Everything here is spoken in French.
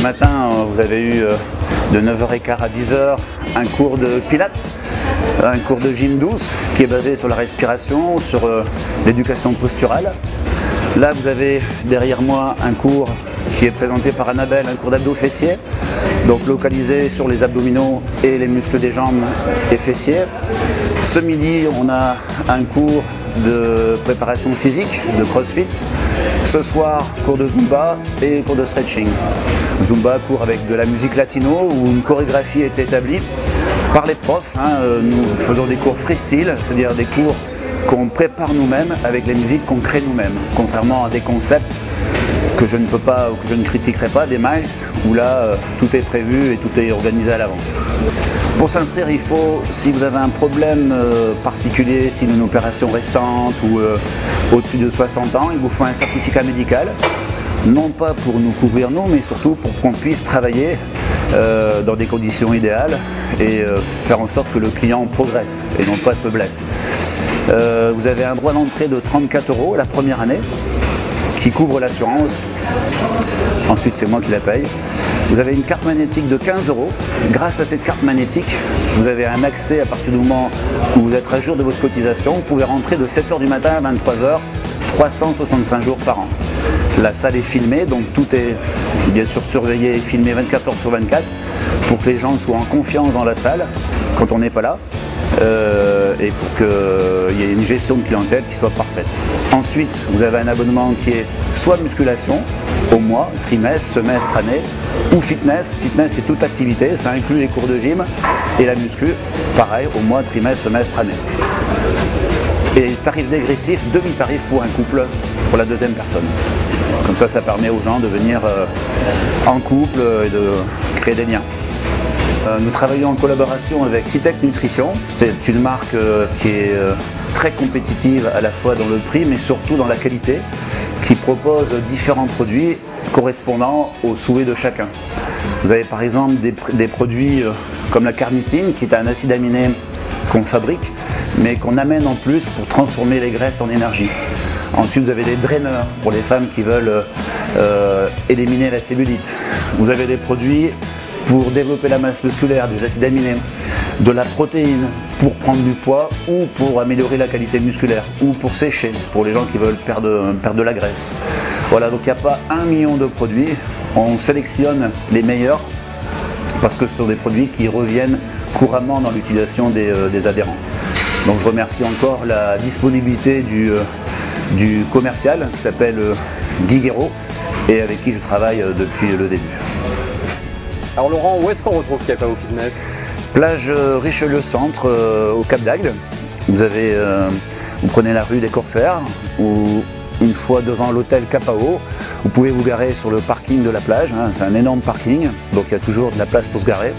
matin, vous avez eu de 9h15 à 10h un cours de pilates, un cours de gym douce qui est basé sur la respiration, sur l'éducation posturale. Là, vous avez derrière moi un cours qui est présenté par Annabelle, un cours d'abdos fessiers, donc localisé sur les abdominaux et les muscles des jambes et fessiers. Ce midi, on a un cours de préparation physique, de crossfit. Ce soir, cours de Zumba et cours de stretching. Zumba, cours avec de la musique latino où une chorégraphie est établie par les profs. Nous faisons des cours freestyle, c'est-à-dire des cours qu'on prépare nous-mêmes avec les musiques qu'on crée nous-mêmes, contrairement à des concepts que je ne peux pas ou que je ne critiquerai pas, des miles, où là tout est prévu et tout est organisé à l'avance. Pour s'inscrire, il faut, si vous avez un problème particulier, si une opération récente ou au-dessus de 60 ans, il vous faut un certificat médical, non pas pour nous couvrir nous, mais surtout pour qu'on puisse travailler dans des conditions idéales et faire en sorte que le client progresse et non pas se blesse. Vous avez un droit d'entrée de 34 € la première année, qui couvre l'assurance. Ensuite, c'est moi qui la paye. Vous avez une carte magnétique de 15 €. Grâce à cette carte magnétique, vous avez un accès à partir du moment où vous êtes à jour de votre cotisation. Vous pouvez rentrer de 7h du matin à 23h, 365 jours par an. La salle est filmée, donc tout est bien sûr surveillé et filmé 24h sur 24 pour que les gens soient en confiance dans la salle quand on n'est pas là. Et pour qu'il y ait une gestion de clientèle qui soit parfaite. Ensuite, vous avez un abonnement qui est soit musculation, au mois, trimestre, semestre, année, ou fitness. Fitness, c'est toute activité, ça inclut les cours de gym et la muscu, pareil, au mois, trimestre, semestre, année. Et tarif dégressif, demi-tarif pour un couple, pour la deuxième personne. Comme ça, ça permet aux gens de venir en couple et de créer des liens. Nous travaillons en collaboration avec Citec Nutrition. C'est une marque qui est très compétitive à la fois dans le prix mais surtout dans la qualité, qui propose différents produits correspondant aux souhaits de chacun. Vous avez par exemple des produits comme la carnitine, qui est un acide aminé qu'on fabrique mais qu'on amène en plus pour transformer les graisses en énergie. Ensuite, vous avez des draineurs pour les femmes qui veulent éliminer la cellulite. Vous avez des produits pour développer la masse musculaire, des acides aminés, de la protéine pour prendre du poids ou pour améliorer la qualité musculaire ou pour sécher, pour les gens qui veulent perdre de la graisse. Voilà, donc il n'y a pas 1 million de produits, on sélectionne les meilleurs parce que ce sont des produits qui reviennent couramment dans l'utilisation des adhérents. Donc je remercie encore la disponibilité du commercial qui s'appelle Guy Guéraud et avec qui je travaille depuis le début. Alors Laurent, où est-ce qu'on retrouve Capao Fitness? Plage Richelieu Centre au Cap d'Agde. Vous prenez la rue des Corsaires ou une fois devant l'hôtel Capao, vous pouvez vous garer sur le parking de la plage. C'est un énorme parking, donc il y a toujours de la place pour se garer.